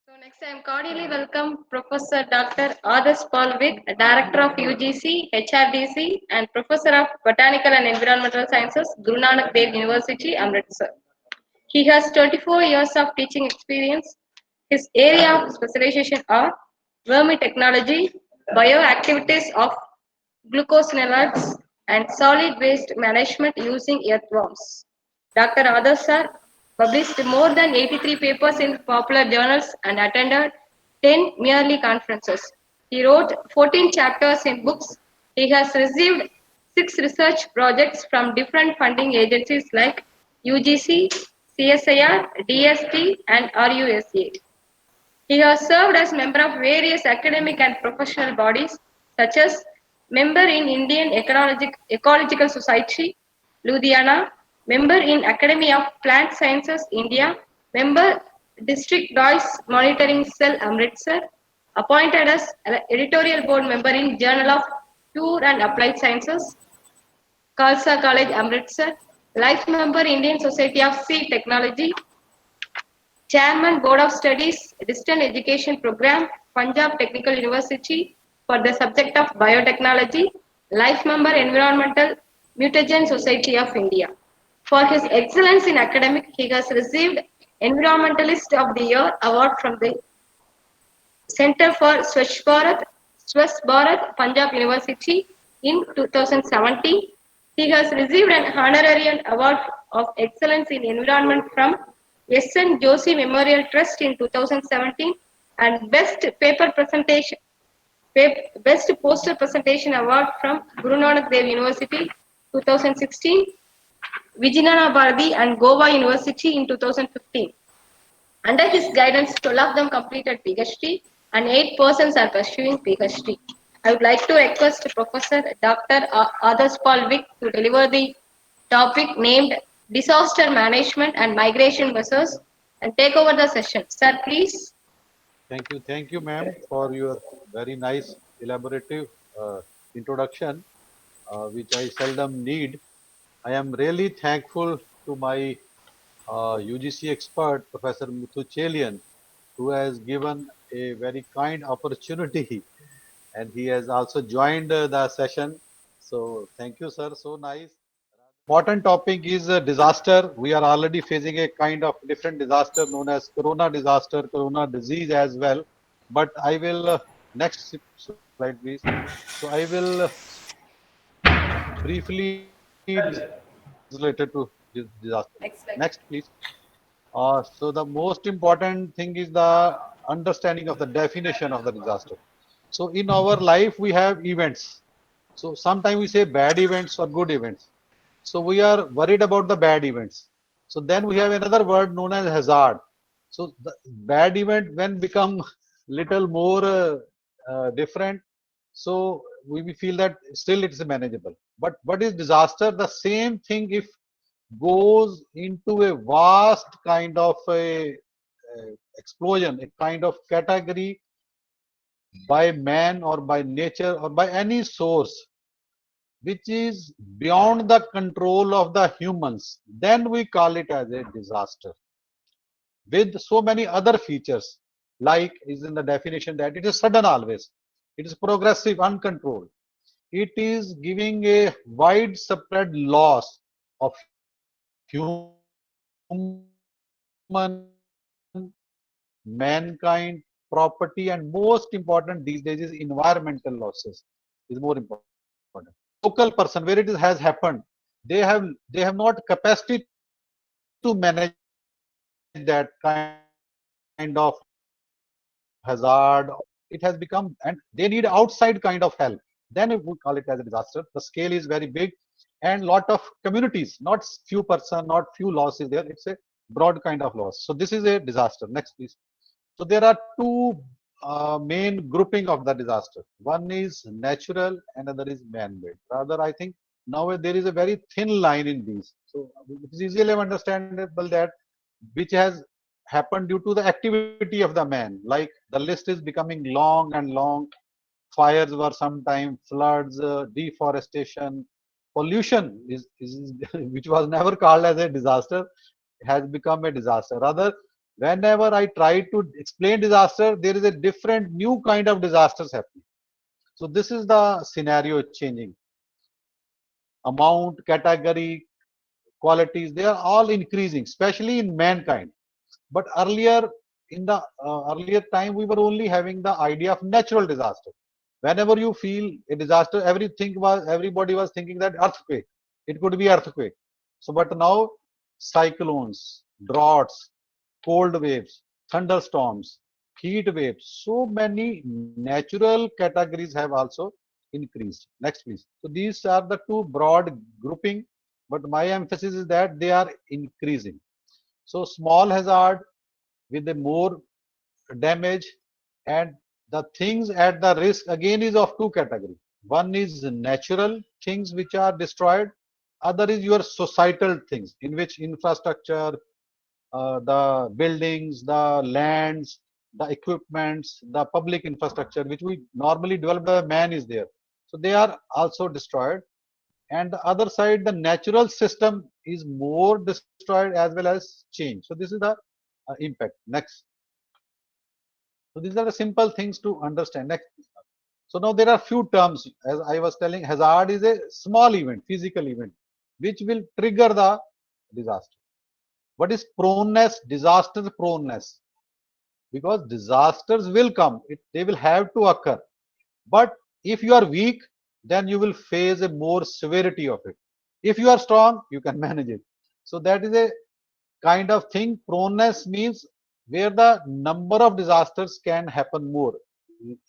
So next I am cordially welcome Professor Dr. Adas Palvik, Director of UGC, HRDC and Professor of Botanical and Environmental Sciences, Guru Nanak Dev University, Amritsar. He has 24 years of teaching experience. His area of specialization are vermitechnology, bioactivities of glucosinolates, and solid waste management using earthworms. Dr. Adas sir published more than 83 papers in popular journals and attended 10 yearly conferences. He wrote 14 chapters in books. He has received 6 research projects from different funding agencies like UGC, CSIR, DST, and RUSA. He has served as member of various academic and professional bodies such as member in Indian Ecological Society, Ludhiana, member in Academy of Plant Sciences, India, member District Dois Monitoring Cell, Amritsar, appointed as editorial board member in Journal of Pure and Applied Sciences, Khalsa College, Amritsar, life member Indian Society of Sea Technology, Chairman Board of Studies Distant Education Program, Punjab Technical University for the subject of biotechnology, life member Environmental Mutagen Society of India. For his excellence in academic, he has received Environmentalist of the Year award from the Center for Swachh Bharat, Punjab University in 2017. He has received an honorary award of excellence in environment from S.N. Joshi Memorial Trust in 2017 and Best Poster Presentation Award from Guru Nanak Dev University 2016, Vijayana Bharati and Goa University in 2015. Under his guidance, 12 of them completed PhD and 8 persons are pursuing PhD. I would like to request Professor Dr. Adas Palvik to deliver the topic named Disaster Management and Migration Measures and take over the session. Sir, please. Thank you, ma'am, for your very nice elaborative introduction, which I seldom need. I am really thankful to my UGC expert, Professor Muthu Chelian, who has given a very kind opportunity and he has also joined the session. So thank you, sir. So nice. Important topic is disaster. We are already facing a kind of different disaster known as corona disaster, corona disease as well. But I will next slide, please. So I will briefly related to disaster. Next, please. So the most important thing is the understanding of the definition of the disaster. So in our life we have events. So sometimes we say bad events or good events. So we are worried about the bad events. So then we have another word known as hazard. So the bad event when become little more different. So we feel that still it is manageable. But what is disaster? The same thing if goes into a vast kind of a explosion, a kind of category by man or by nature or by any source which is beyond the control of the humans, then we call it as a disaster with so many other features, like is in the definition that it is sudden always, it is progressive, uncontrolled, it is giving a widespread loss of human, mankind, property, and most important these days is environmental losses is more important. Local person where it is, has happened, they have not capacity to manage that kind of hazard. It has become, and they need outside kind of help. Then we call it as a disaster. The scale is very big, and lot of communities, not few person, not few losses there. It's a broad kind of loss. So this is a disaster. Next, please. So there are two main grouping of the disaster. One is natural, another is man-made. Rather, I think now there is a very thin line in these. So it is easily understandable that which has happened due to the activity of the man. Like the list is becoming long and long. Fires were sometime, floods, deforestation, pollution is which was never called as a disaster has become a disaster. Rather, Whenever I try to explain disaster, there is a different new kind of disasters happening. So this is the scenario changing. Amount, category, qualities, they are all increasing, especially in mankind. But earlier, in the earlier time, we were only having the idea of natural disaster. Whenever you feel a disaster, everybody was thinking that earthquake. It could be earthquake. So, but now cyclones, droughts, cold waves, thunderstorms, heat waves, so many natural categories have also increased. Next, please. So these are the two broad grouping, but my emphasis is that they are increasing. So small hazard with a more damage, and the things at the risk again is of two categories. One is natural things which are destroyed, other is your societal things in which infrastructure, the buildings, the lands, the equipments, the public infrastructure which we normally develop by man is there. So they are also destroyed. And the other side, the natural system is more destroyed as well as changed. So this is the impact. Next. So these are the simple things to understand. Next. So now there are few terms, as I was telling, hazard is a small event, physical event, which will trigger the disaster. What is proneness? Disaster proneness. Because disasters will come, they will have to occur. But if you are weak, then you will face a more severity of it. If you are strong, you can manage it. So that is a kind of thing. Proneness means where the number of disasters can happen more.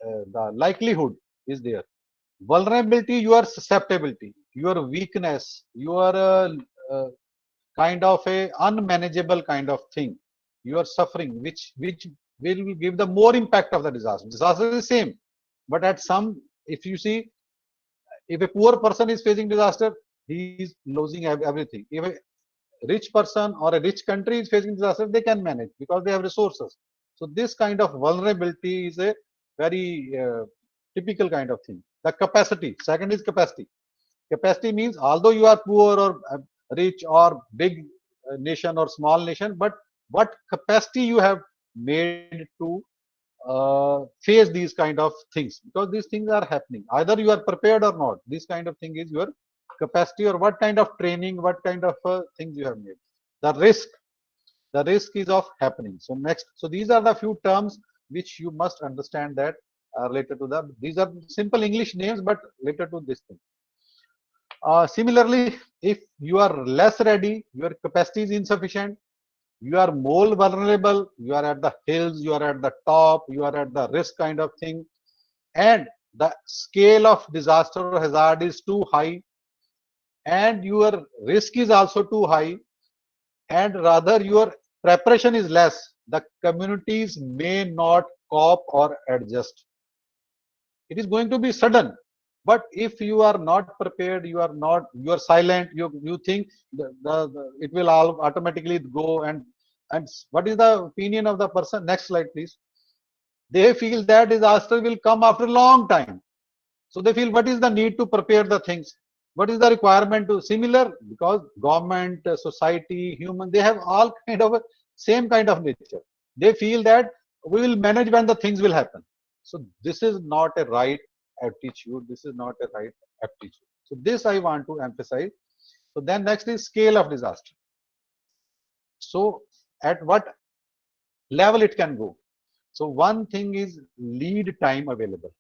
The likelihood is there. Vulnerability, your susceptibility, your weakness, your kind of a unmanageable kind of thing. You are suffering, which will give the more impact of the disaster. Disaster is the same, but at some, if you see, if a poor person is facing disaster, he is losing everything. If a rich person or a rich country is facing disaster, they can manage because they have resources. So this kind of vulnerability is a very typical kind of thing. The capacity. Second is capacity. Capacity means although you are poor or rich or big nation or small nation, but what capacity you have made to face these kind of things, because these things are happening. Either you are prepared or not. This kind of thing is your capacity, or what kind of training, what kind of things you have made. The risk is of happening. So next, so these are the few terms which you must understand that are related to the. These are simple English names, but related to this thing. Similarly, if you are less ready, your capacity is insufficient, you are more vulnerable, you are at the hills, you are at the top, you are at the risk kind of thing, and the scale of disaster or hazard is too high, and your risk is also too high, and rather your preparation is less, the communities may not cope or adjust. It is going to be sudden. But if you are not prepared, you are silent, you think it will all automatically go. And what is the opinion of the person? Next slide, please. They feel that disaster will come after a long time. So they feel, what is the need to prepare the things? What is the requirement to similar? Because government, society, human, they have all kind of a same kind of nature. They feel that we will manage when the things will happen. So this is not a right attitude. This is not a right aptitude. So this I want to emphasize. So then next is scale of disaster. So at what level it can go? So one thing is lead time available.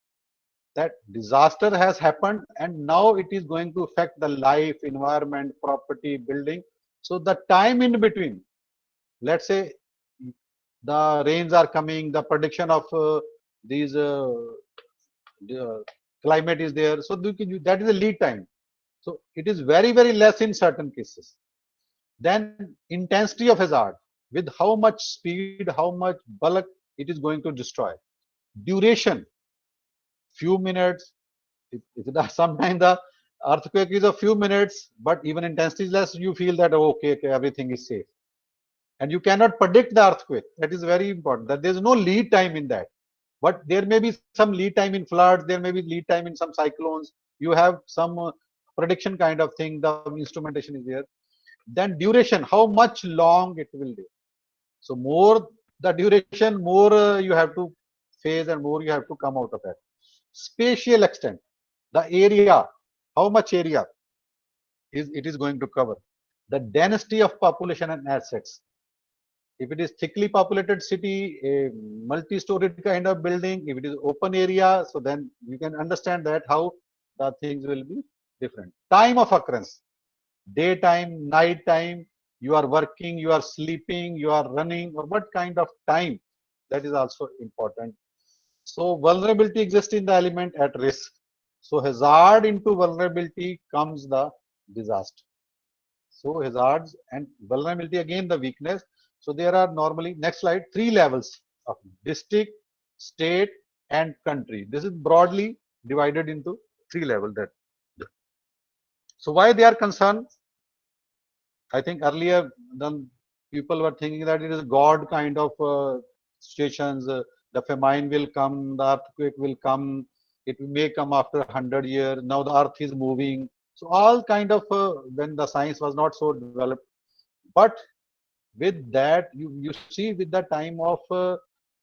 That disaster has happened and now it is going to affect the life, environment, property, building. So the time in between, let's say the rains are coming, the prediction of these the climate is there. So that is a lead time. So it is very, very less in certain cases. Then intensity of hazard, with how much speed, how much bulk it is going to destroy. Duration, few minutes. Sometimes the earthquake is a few minutes, but even intensity is less. You feel that, oh, okay, everything is safe, and you cannot predict the earthquake. That is very important. That there is no lead time in that. But there may be some lead time in floods. There may be lead time in some cyclones. You have some prediction kind of thing. The instrumentation is there. Then duration, how much long it will do. So more the duration, more you have to face and more you have to come out of that. Spatial extent, the area, how much area is it is going to cover, the density of population and assets. If it is thickly populated city, a multi-storied kind of building, if it is open area, so then you can understand that how the things will be different. Time of occurrence, daytime, night time, you are working, you are sleeping, you are running, or what kind of time, that is also important. So vulnerability exists in the element at risk. So hazard into vulnerability comes the disaster. So hazards and vulnerability, again the weakness. So there are normally, next slide, 3 levels of district, state and country. This is broadly divided into 3 levels. That so why they are concerned? I think earlier then people were thinking that it is God kind of situations. The famine will come, the earthquake will come, it may come after 100 years. Now the earth is moving. So all kind of when the science was not so developed. But with that, you see with the time of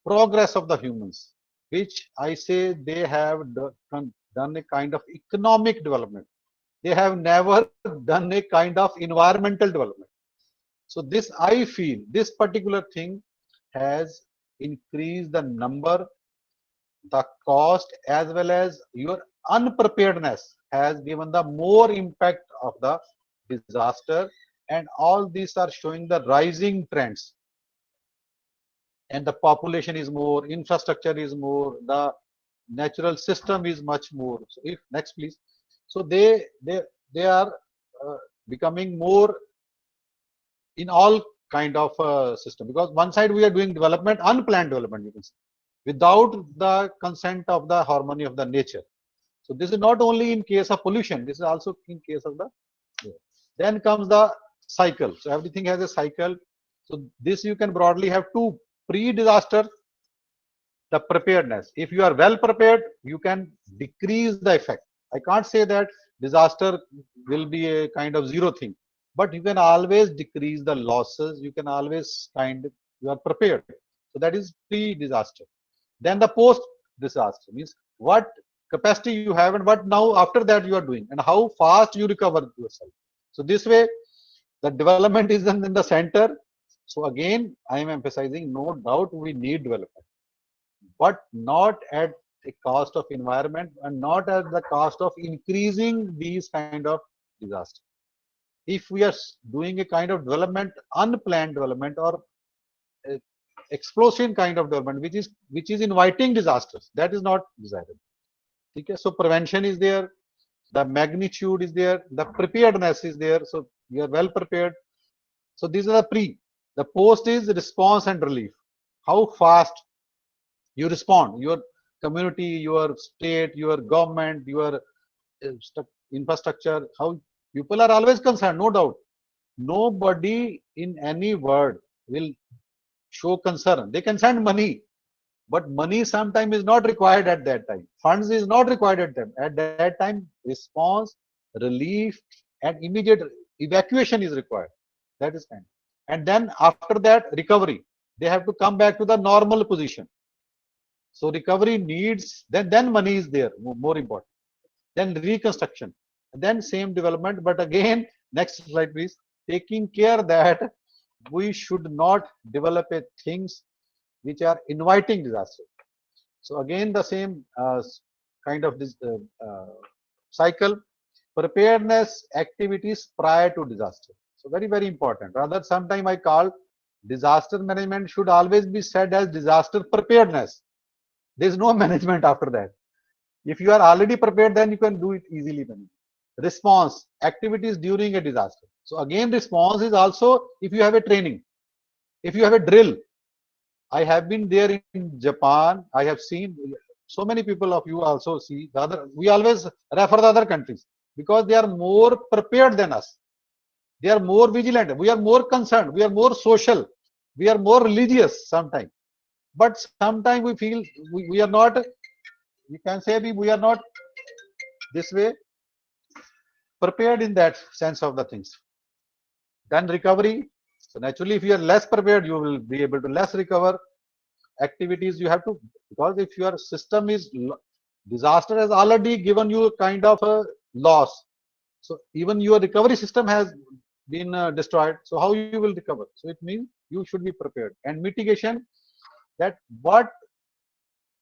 progress of the humans, which I say they have done a kind of economic development. They have never done a kind of environmental development. So this, I feel, this particular thing has increased the number, the cost, as well as your unpreparedness has given the more impact of the disaster. And all these are showing the rising trends. And the population is more, infrastructure is more, the natural system is much more. So if next please. So they are becoming more in all kind of system, because one side we are doing development, unplanned development, you can say, without the consent of the harmony of the nature. So this is not only in case of pollution, this is also in case of the, then comes the cycle. So everything has a cycle. So this you can broadly have two: pre-disaster, the preparedness. If you are well prepared, you can decrease the effect. I can't say that disaster will be a kind of zero thing, but you can always decrease the losses. You can always you are prepared. So that is pre-disaster. Then the post-disaster means what capacity you have and what now after that you are doing and how fast you recover yourself. So this way, the development is in the center. So again, I am emphasizing, no doubt we need development, but not at the cost of environment and not at the cost of increasing these kind of disasters. If we are doing a kind of development, unplanned development or explosion kind of development, which is inviting disasters, that is not desirable. Okay, so prevention is there, the magnitude is there, the preparedness is there. So we are well prepared. So these are the pre. The post is response and relief. How fast you respond, your community, your state, your government, your infrastructure, how people are always concerned, no doubt. Nobody in any world will show concern. They can send money, but money sometimes is not required at that time. Funds is not required at them. At that time, response, relief, and immediate evacuation is required. That is kind. And then after that, recovery. They have to come back to the normal position. So recovery needs, then money is there, more important. Then reconstruction, then same development. But again, next slide, please. Taking care that we should not develop a things which are inviting disaster. So again, the same kind of this cycle, preparedness activities prior to disaster. So very, very important. Rather, sometime I call disaster management should always be said as disaster preparedness. There is no management after that. If you are already prepared, then you can do it easily. Response activities during a disaster. So again, response is also if you have a training, if you have a drill. I have been there in Japan. I have seen so many people of you also see the other. We always refer the other countries because they are more prepared than us. They are more vigilant. We are more concerned. We are more social. We are more religious sometimes. But sometimes we feel we are not. We can say we are not this way prepared in that sense of the things. Then recovery. So naturally, if you are less prepared, you will be able to less recover activities. You have to, because if your system is disaster has already given you a kind of a loss. So even your recovery system has been destroyed. So how you will recover? So it means you should be prepared. And mitigation, that what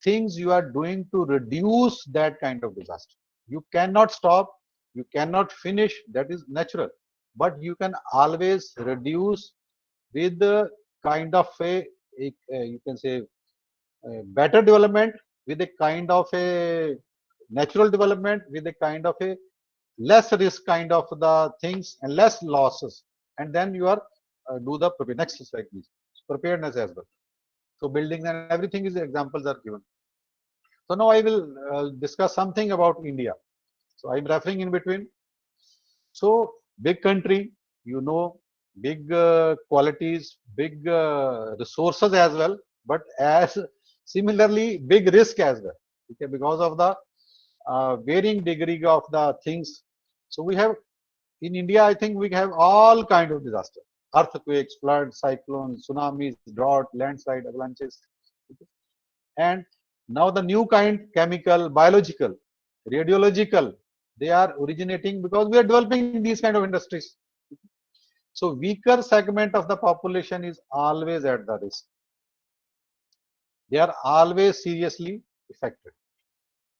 things you are doing to reduce that kind of disaster. You cannot stop, you cannot finish, that is natural. But you can always reduce with the kind of you can say, a better development, with a kind of a natural development, with a kind of a less risk kind of the things and less losses. And then you are do the next slide, please. Preparedness as well. So buildings and everything is examples are given. So now I will discuss something about India. So I'm referring in between. So big country, you know, big qualities, big resources as well, but as similarly big risk as well. Okay, because of the varying degree of the things. So we have in India, I think we have all kind of disaster: earthquakes, floods, cyclones, tsunamis, drought, landslide, avalanches. Okay. And now the new kind, chemical, biological, radiological, they are originating because we are developing these kind of industries. So weaker segment of the population is always at the risk. They are always seriously affected.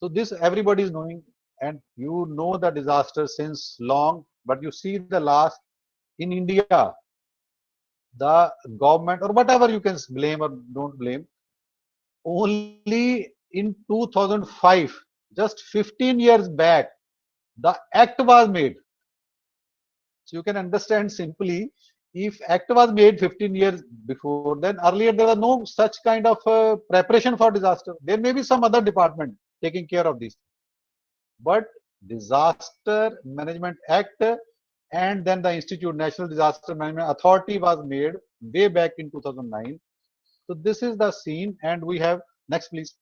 So this everybody is knowing, and you know the disaster since long, but you see the last in India, the government or whatever you can blame or don't blame, only in 2005, just 15 years back, the act was made. So you can understand simply, if act was made 15 years before, then earlier there was no such kind of preparation for disaster. There may be some other department taking care of this, but Disaster Management Act and then the Institute National Disaster Management Authority was made way back in 2009. So this is the scene, and we have next, please.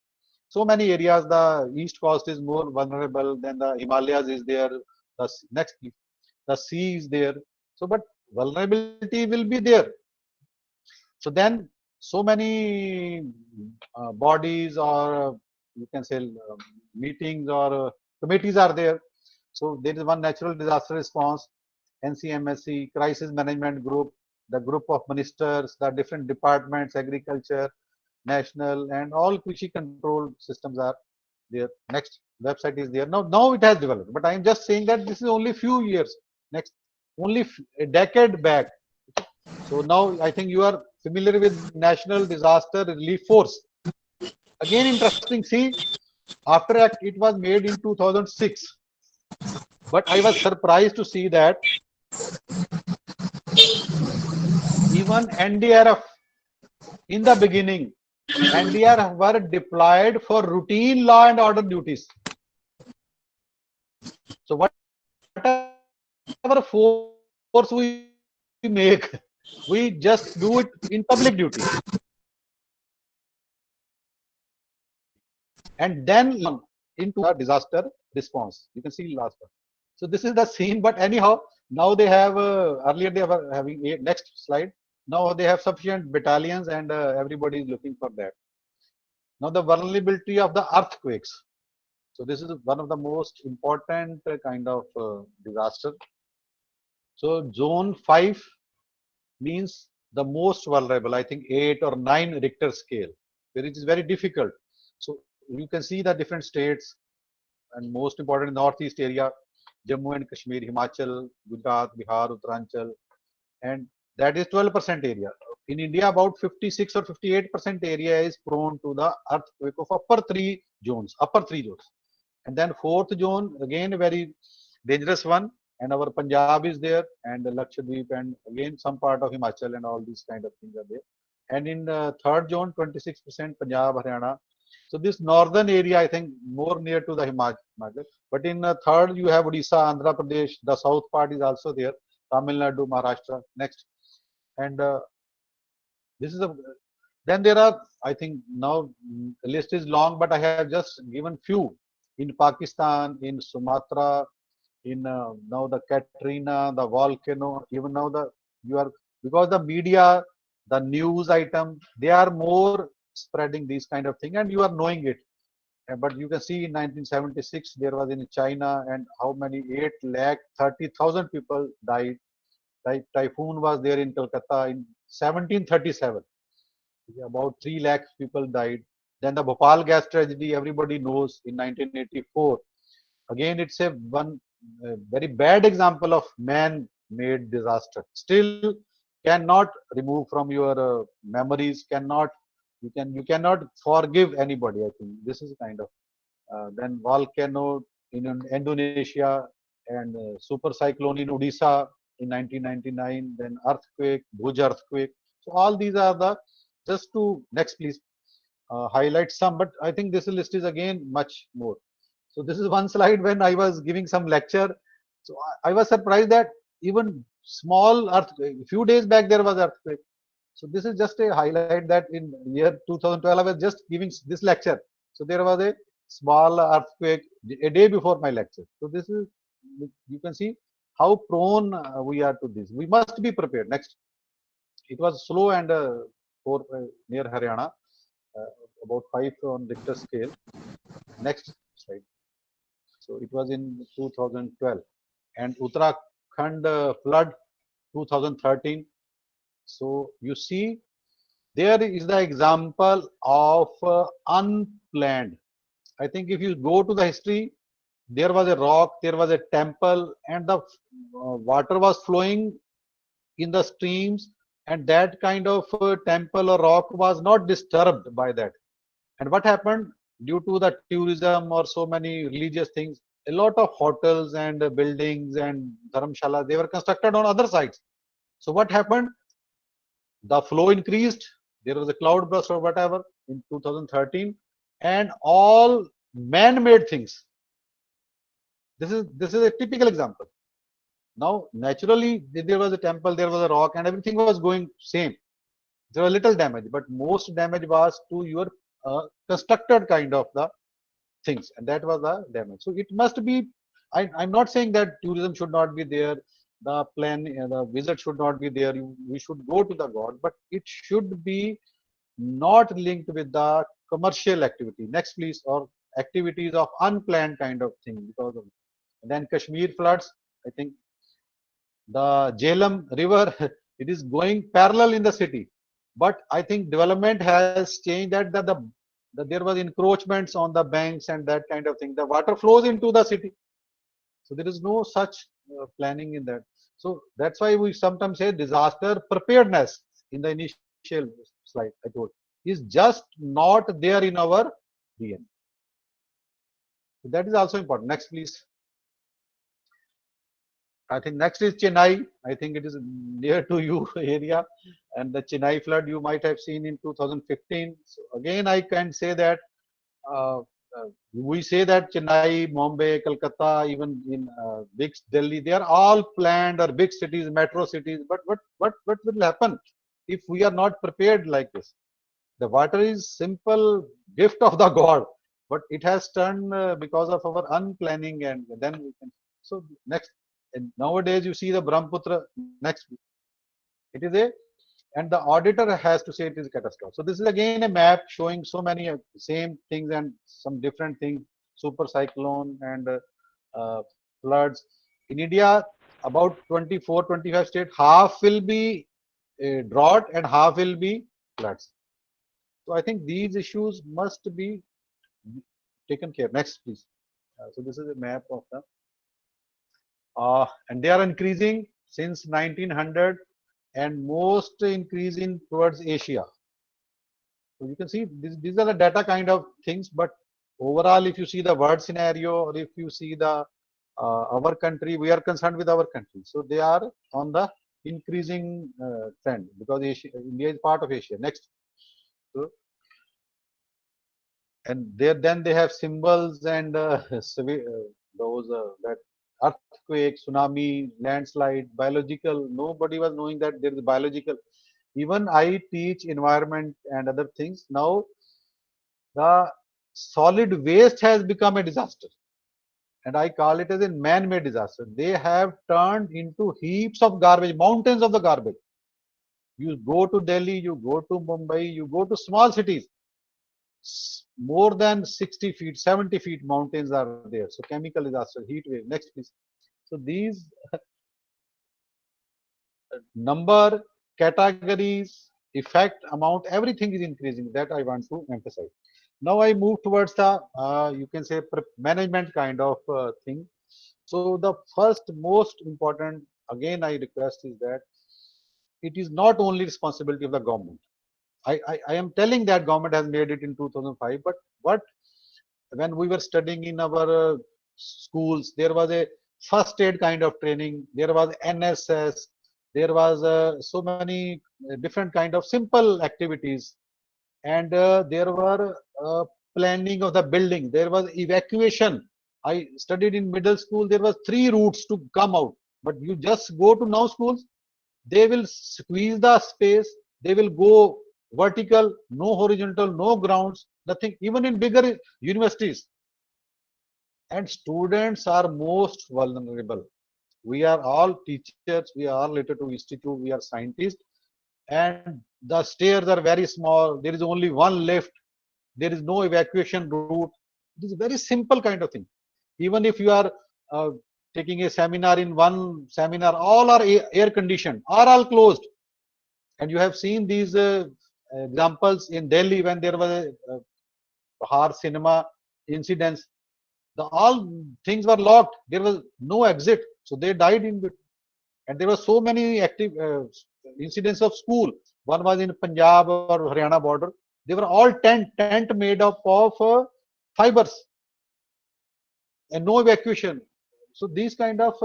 So many areas. The East Coast is more vulnerable. Then the Himalayas is there. The next, please. The sea is there. So, but vulnerability will be there. So then, so many bodies or you can say meetings or committees are there. So there is one natural disaster response, NCMSC, crisis management group, the group of ministers, the different departments, agriculture, national, and all Krishi control systems are there. Next website is there. Now it has developed, but I am just saying that this is only few years. Next, only a decade back. So now I think you are familiar with National Disaster Relief Force. Again, interesting. See, after Act it was made in 2006, but I was surprised to see that even NDRF in the beginning, NDRF were deployed for routine law and order duties. So whatever force we make, we just do it in public duty. And then into the disaster response. You can see last one. So this is the scene, but anyhow, now they have, earlier they were having, next slide. Now they have sufficient battalions and everybody is looking for that. Now the vulnerability of the earthquakes. So this is one of the most important kind of disaster. So zone 5 means the most vulnerable, I think 8 or 9 Richter scale, where it is very difficult. So you can see the different states, and most important northeast area, Jammu and Kashmir, Himachal, Gujarat, Bihar, Uttaranchal, and that is 12% area. In India, about 56 or 58% area is prone to the earthquake of upper three zones. And then fourth zone, again a very dangerous one, and our Punjab is there, and Lakshadweep, and again some part of Himachal, and all these kind of things are there. And in the third zone, 26% Punjab, Haryana. So this northern area, I think, more near to the Himachal. But in third, you have Odisha, Andhra Pradesh. The south part is also there. Tamil Nadu, Maharashtra. Next, and this is a. Then there are, I think, now the list is long, but I have just given few in Pakistan, in Sumatra, in now the Katrina, the volcano. Even now the you are because the media, the news item, they are more spreading these kind of thing, and you are knowing it. But you can see in 1976 there was in China, and how many 8,30,000 people died. Typhoon was there in Calcutta in 1737. About 3 lakh people died. Then the Bhopal gas tragedy, everybody knows, in 1984. Again, it's a one very bad example of man-made disaster. Still, cannot remove from your memories. You cannot forgive anybody. I think this is kind of then volcano in Indonesia and super cyclone in Odisha in 1999. Then earthquake, Bhuj earthquake. So all these are the just to next please highlight some, but I think this list is again much more. So this is one slide when I was giving some lecture. So I was surprised that even small earthquake, few days back there was earthquake. So this is just a highlight that in year 2012 I was just giving this lecture. So there was a small earthquake a day before my lecture. So this is, you can see how prone we are to this. We must be prepared. Next, it was slow and for near Haryana, about 5 on Richter scale. Next slide. So it was in 2012, and Uttarakhand flood 2013. So you see, there is the example of unplanned. I think if you go to the history, there was a rock, there was a temple, and the water was flowing in the streams, and that kind of temple or rock was not disturbed by that. And what happened due to the tourism or so many religious things, a lot of hotels and buildings and dharamshala, they were constructed on other sides. So what happened? The flow increased. There was a cloud burst or whatever in 2013, and all man-made things. This is a typical example. Now, naturally, there was a temple, there was a rock, and everything was going same. There was little damage, but most damage was to your constructed kind of the things, and that was the damage. So it must be. I'm not saying that tourism should not be there, the plan, the visit should not be there. We should go to the god, but it should be not linked with the commercial activity. Next, please, or activities of unplanned kind of thing because of. And then Kashmir floods. I think the Jhelum river, it is going parallel in the city, but I think development has changed that there was encroachments on the banks and that kind of thing. The water flows into the city, so there is no such planning in that. So that's why we sometimes say disaster preparedness in the initial slide I told is just not there in our DNA. So that is also important. Next, please. I think next is Chennai. I think it is near to you area, and the Chennai flood you might have seen in 2015. So again, I can say that uh, we say that Chennai, Mumbai, Calcutta, even in big Delhi, they are all planned or big cities, metro cities. But what will happen if we are not prepared like this? The water is simple gift of the God, but it has turned because of our unplanning, and then we can. So next, and nowadays you see the Brahmaputra. Next, it is a, and the auditor has to say it is a catastrophe. So this is again a map showing so many same things and some different things, super cyclone and floods. In India, about 24, 25 states, half will be drought and half will be floods. So I think these issues must be taken care. Next, please. So this is a map of the, and they are increasing since 1900, and most increasing towards Asia. So you can see these are the data kind of things, but overall, if you see the world scenario, or if you see the our country, we are concerned with our country. So they are on the increasing trend because Asia, India is part of Asia. Next. So, and there then they have symbols and those that earthquake, tsunami, landslide, biological. Nobody was knowing that there is biological. Even I teach environment and other things. Now the solid waste has become a disaster, and I call it as a man-made disaster. They have turned into heaps of garbage, mountains of the garbage. You go to Delhi, you go to Mumbai, you go to small cities, more than 60 feet, 70 feet mountains are there. So chemical disaster, heat wave. Next, please. So these number, categories, effect, amount, everything is increasing. That I want to emphasize. Now I move towards the, you can say, management kind of thing. So the first most important, again, I request is that it is not only responsibility of the government. I am telling that government has made it in 2005, but what when we were studying in our schools, there was a first aid kind of training, there was NSS, there was so many different kind of simple activities, and there were planning of the building, there was evacuation. I studied in middle school, there was 3 routes to come out, but you just go to now schools, they will squeeze the space, they will go vertical, no horizontal, no grounds, nothing, even in bigger universities. And students are most vulnerable. We are all teachers, we are all related to institute, we are scientists, and the stairs are very small, there is only one lift, there is no evacuation route. It is a very simple kind of thing. Even if you are uh, taking a seminar, in one seminar all are air conditioned, are all closed. And you have seen these examples in Delhi when there was a Bahar cinema incidents. The all things were locked. There was no exit, so they died in between. And there were so many active incidents of school. One was in Punjab or Haryana border. They were all tent made up of fibers and no evacuation. So these kind of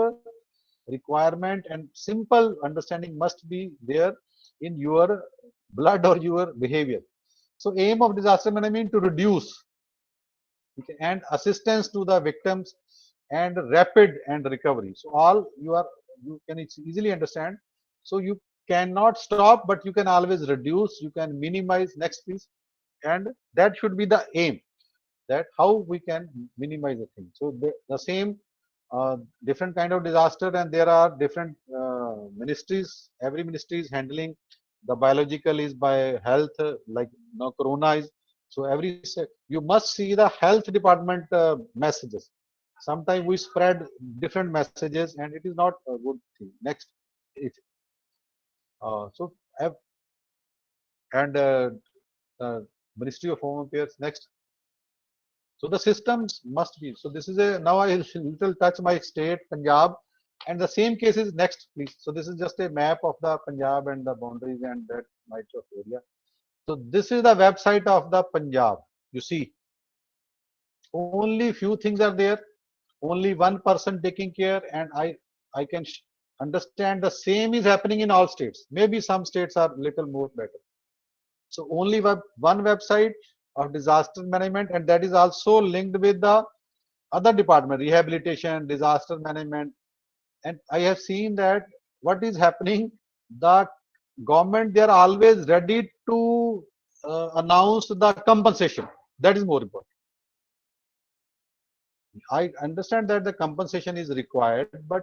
requirement and simple understanding must be there in your blood or your behavior. So aim of disaster management to reduce, okay, and assistance to the victims and rapid and recovery. So all you can easily understand. So you cannot stop, but you can always reduce, you can minimize. Next please. And that should be the aim, that how we can minimize the thing. So the same different kind of disaster, and there are different ministries. Every ministry is handling. The biological is by health, like now corona is. So you must see the health department messages. Sometimes we spread different messages, and it is not a good thing. Next, if so, and Ministry of Home Affairs. Next. So the systems must be. So this is a, now I little touch my state, Punjab, and the same case is next, please. So this is just a map of the Punjab and the boundaries and that might of area. So this is the website of the Punjab. You see, only few things are there. Only one person taking care, and I can understand the same is happening in all states. Maybe some states are little more better. So only one website of disaster management, and that is also linked with the other department, rehabilitation, disaster management. And I have seen that what is happening, the government, they are always ready to announce the compensation. That is more important. I understand that the compensation is required, but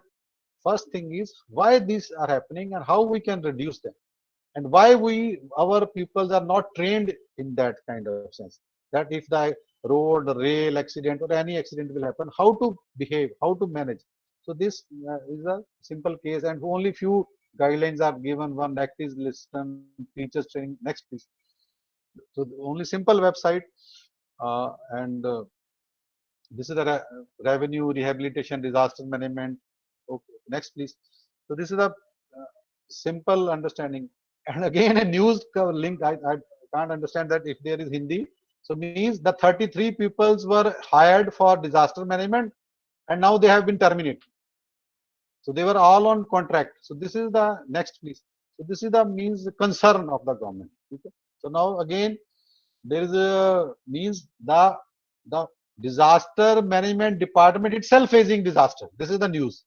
first thing is why these are happening and how we can reduce them, and why our peoples are not trained in that kind of sense, that if the road, rail accident or any accident will happen, how to behave, how to manage. So this is a simple case, and only few guidelines are given. One act is listen, teachers training. Next please. So the only simple website, and this is the revenue, rehabilitation, disaster management. Okay, next please. So this is a simple understanding. And again, a news link. I can't understand that if there is Hindi. So means the 33 peoples were hired for disaster management, and now they have been terminated. So they were all on contract. So this is the next please. So this is the means concern of the government. Okay? So now again, there is a means the disaster management department itself facing disaster. This is the news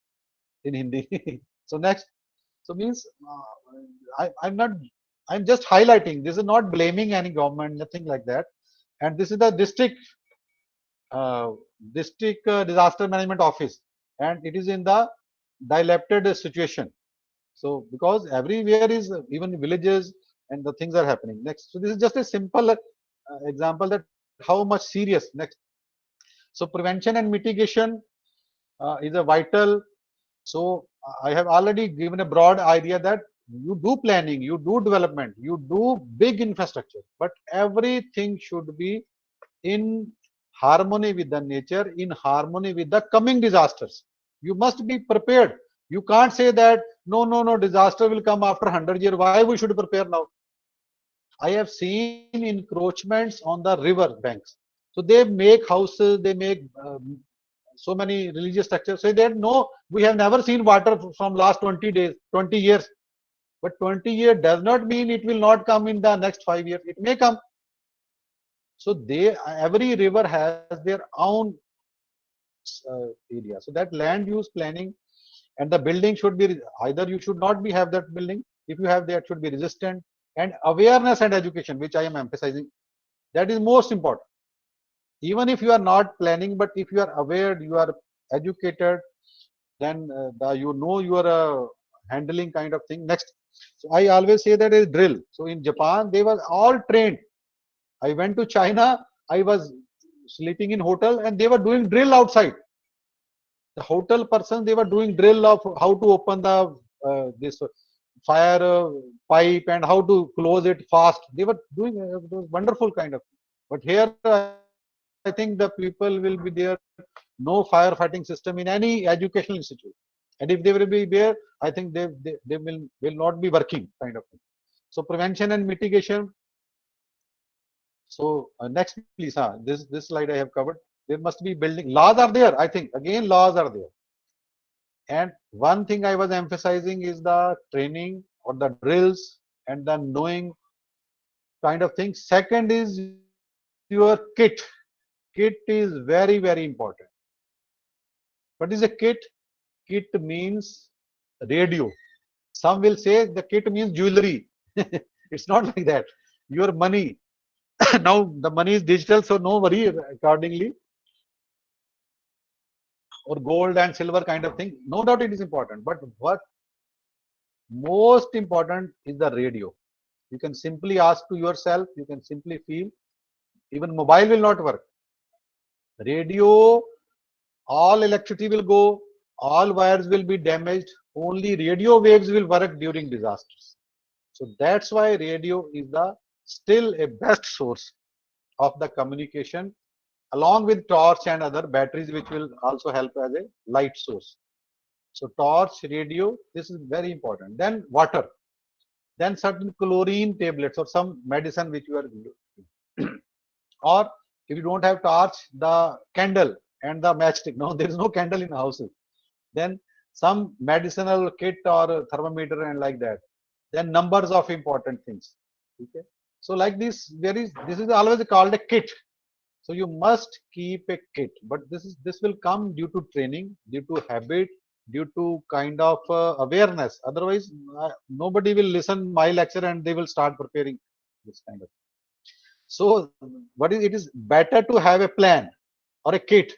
in Hindi. So next. So means I'm not, I'm just highlighting. This is not blaming any government, nothing like that. And this is the uh, district disaster management office, and it is in the dilapidated situation. So because everywhere is even villages and the things are happening. Next, so this is just a simple example that how much serious. Next, so prevention and mitigation is a vital. So I have already given a broad idea that you do planning, you do development, you do big infrastructure, but everything should be in harmony with the nature, in harmony with the coming disasters. You must be prepared. You can't say that no, no, no, disaster will come after 100 years. Why we should prepare now? I have seen encroachments on the river banks. So they make houses, they make so many religious structures. Say that no, we have never seen water from last 20 days, 20 years. But 20 years does not mean it will not come in the next 5 years. It may come. So they every river has their own area. So that land use planning and the building should be either you should not be have that building. If you have that should be resistant and awareness and education, which I am emphasizing. That is most important. Even if you are not planning, but if you are aware, you are educated, then you know you are handling kind of thing. Next, so I always say that is drill. So in Japan, they were all trained. I went to China, I was sleeping in hotel and they were doing drill outside. The hotel person, they were doing drill of how to open the this fire pipe and how to close it fast. They were doing wonderful kind of. But here, I think the people will be there. No firefighting system in any educational institute. And if they will be there, I think they will not be working kind of thing. So prevention and mitigation. So next, please. This slide I have covered. There must be building laws are there. I think again laws are there. And one thing I was emphasizing is the training or the drills and the knowing kind of thing. Second is your kit. Kit is very, very important. What is a kit? Kit means radio. Some will say the kit means jewelry. It's not like that. Your money. Now the money is digital, so no worry accordingly. Or gold and silver kind of thing. No doubt it is important. But what most important is the radio. You can simply ask to yourself, you can simply feel, even mobile will not work. Radio, all electricity will go, all wires will be damaged, only radio waves will work during disasters. So that's why radio is the still a best source of the communication along with torch and other batteries which will also help as a light source. So torch, radio, this is very important. Then water, then certain chlorine tablets or some medicine which you are or if you don't have torch, the candle and the matchstick. No, there is no candle in houses. Then some medicinal kit or thermometer and like that. Then numbers of important things. Okay. So like this, this is always called a kit. So you must keep a kit, but this will come due to training, due to habit, due to kind of awareness. Otherwise, nobody will listen my lecture and they will start preparing this kind of. So what is it is better to have a plan or a kit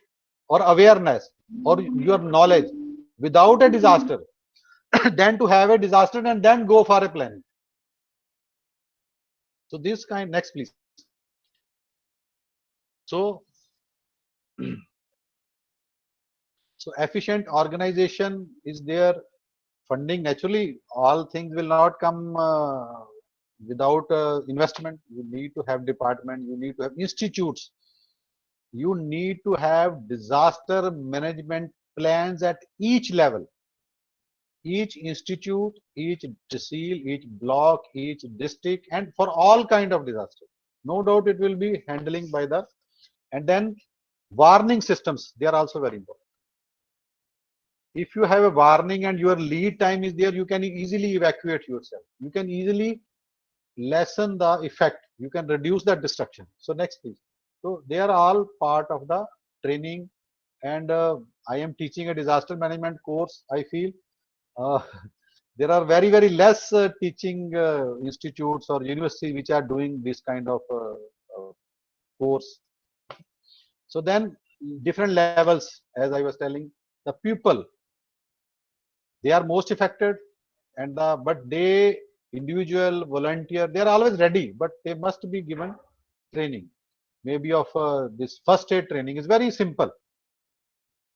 or awareness or your knowledge without a disaster than to have a disaster and then go for a plan. So this kind next please. So so efficient organization is there. Funding naturally all things will not come without investment. You need to have department, you need to have institutes, you need to have disaster management plans at each level, each institute, each tehsil, each block, each district, and for all kind of disaster. No doubt it will be handling by the, and then warning systems, they are also very important. If you have a warning and your lead time is there, you can easily evacuate yourself. You can easily lessen the effect. You can reduce the destruction. So next please. So they are all part of the training, and I am teaching a disaster management course. I feel uh, there are very, very less teaching institutes or universities which are doing this kind of course. So then different levels, as I was telling, the people, they are most affected. and but they individual volunteer, they are always ready, but they must be given training, maybe of this first aid training is very simple.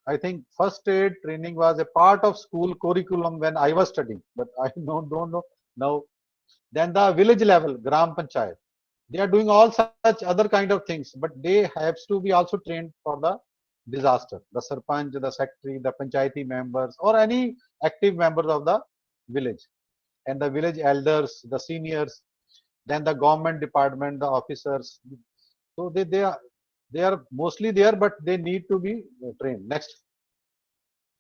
I think first aid training was a part of school curriculum when I was studying, but I don't know now. Then the village level, Gram Panchayat, they are doing all such other kind of things, but they have to be also trained for the disaster. The Sarpanch, the secretary, the Panchayati members, or any active members of the village, and the village elders, the seniors, then the government department, the officers. So they are mostly there, but they need to be trained. Next.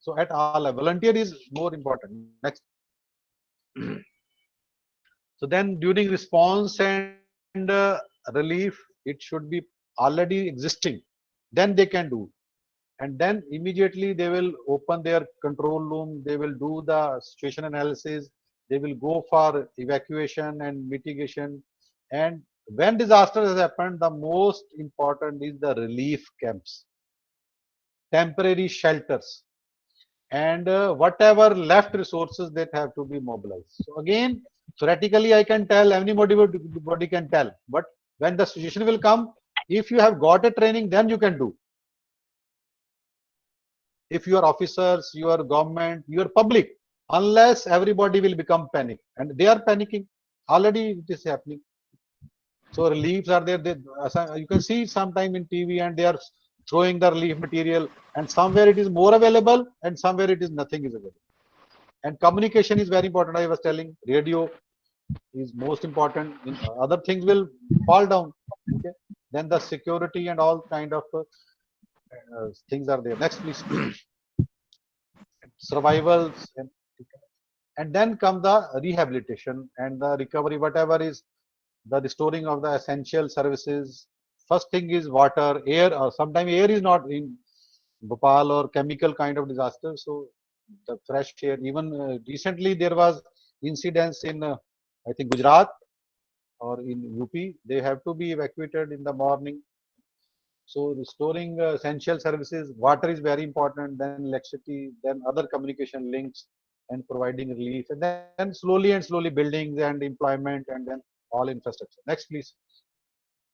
So at all, volunteer is more important. Next. So then during response and relief, it should be already existing. Then they can do. And then immediately they will open their control room. They will do the situation analysis. They will go for evacuation and mitigation. And when disaster has happened, the most important is the relief camps, temporary shelters, and whatever left resources that have to be mobilized. So again, theoretically, I can tell, anybody can tell, but when the situation will come, if you have got a training, then you can do. If your officers, your government, your public, unless everybody will become panic, and they are panicking, already it is happening. So reliefs are there. You can see sometime in TV, and they are throwing the relief material, and somewhere it is more available, and somewhere it is nothing is available. And communication is very important. I was telling, radio is most important. Other things will fall down. Okay. Then the security and all kind of things are there. Next, please. Survivals, and then come the rehabilitation and the recovery, whatever is the restoring of the essential services. First thing is water, air, or sometimes air is not in Bhopal or chemical kind of disaster. So the fresh air, even recently there was incidents in, I think, Gujarat or in UP, they have to be evacuated in the morning. So restoring essential services, water is very important, then electricity, then other communication links, and providing relief, and then slowly and slowly buildings and employment, and then all infrastructure. Next, please.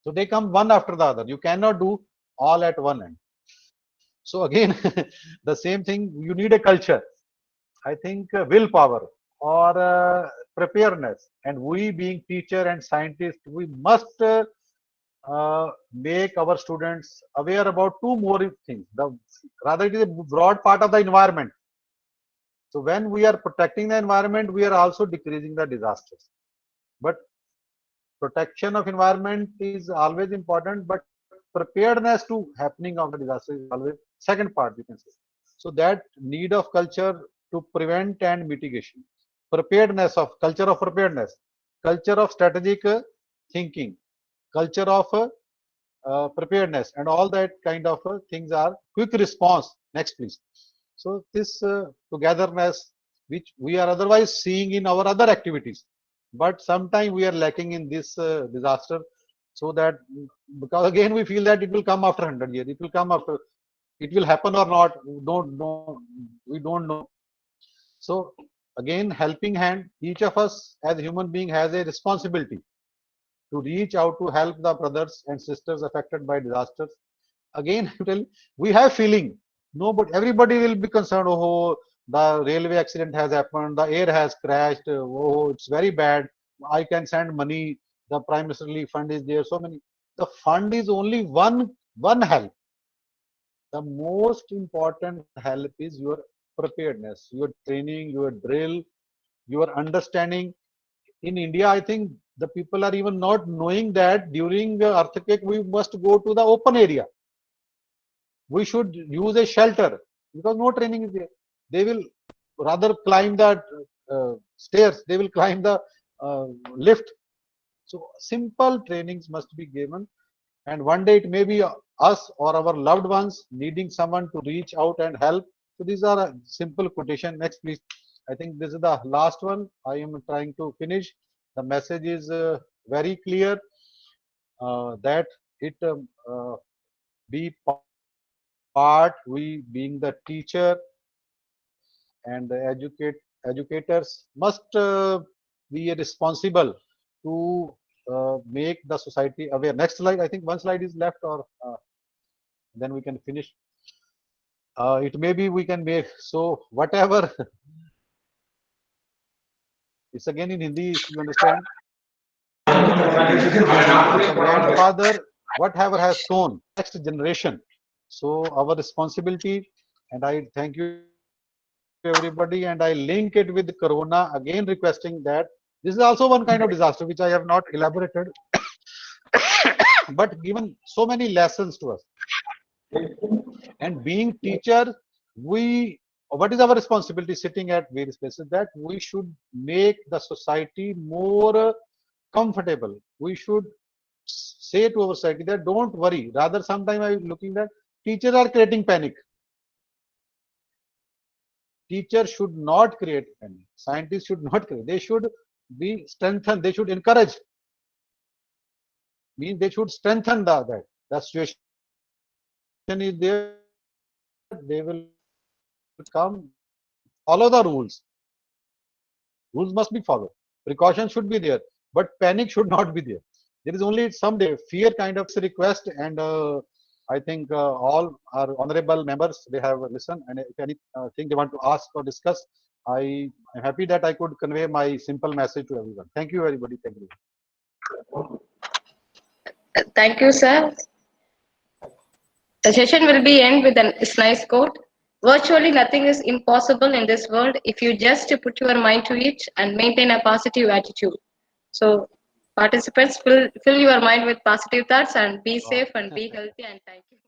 So they come one after the other. You cannot do all at one end. So again, the same thing, you need a culture. I think willpower or preparedness. And we being teacher and scientist, we must make our students aware about two more things. Rather, it is a broad part of the environment. So when we are protecting the environment, we are also decreasing the disasters. But protection of environment is always important, but preparedness to happening of the disaster is always second part, you can say. So that need of culture to prevent and mitigation, preparedness of culture of preparedness, culture of strategic thinking, culture of preparedness, and all that kind of things are quick response. Next, please. So this togetherness, which we are otherwise seeing in our other activities, but sometimes we are lacking in this disaster. So that, because again we feel that it will come after 100 years, it will come after, it will happen or not, we don't know. So again, helping hand, each of us as a human being has a responsibility to reach out to help the brothers and sisters affected by disasters. Again, we have feeling. Nobody, everybody will be concerned. Oh, the railway accident has happened. The air has crashed. Oh, it's very bad. I can send money. The Prime Minister Relief Fund is there. So many. The fund is only one help. The most important help is your preparedness, your training, your drill, your understanding. In India, I think the people are even not knowing that during the earthquake we must go to the open area. We should use a shelter because no training is there. They will rather climb the stairs. They will climb the lift. So simple trainings must be given, and one day it may be us or our loved ones needing someone to reach out and help. So these are a simple quotation. Next, please. I think this is the last one. I am trying to finish. The message is very clear that it be part, we being the teacher and educate educators must be responsible to make the society aware. Next slide. I think one slide is left, or then we can finish. It may be we can make, so whatever. It's again in Hindi, if you understand. The grandfather, whatever has sown, next generation. So our responsibility, and I thank you everybody, and I link it with Corona, again requesting that this is also one kind of disaster which I have not elaborated, but given so many lessons to us. And being teacher, what is our responsibility sitting at various places, that we should make the society more comfortable. We should say to our society that don't worry. Rather, sometimes I'm looking that teachers are creating panic. Teachers should not create panic. Scientists should not create. They should be strengthened. They should encourage. Means they should strengthen the situation is there. They will come, follow the rules. Rules must be followed. Precautions should be there, but panic should not be there. There is only someday fear kind of request, and I think all our honorable members, they have listened, and if anything they want to ask or discuss, I am happy that I could convey my simple message to everyone. Thank you, everybody. Thank you. Thank you, sir. The session will be end with this nice quote. Virtually nothing is impossible in this world if you just put your mind to it and maintain a positive attitude. So, participants, fill your mind with positive thoughts and be safe and be healthy, and thank you.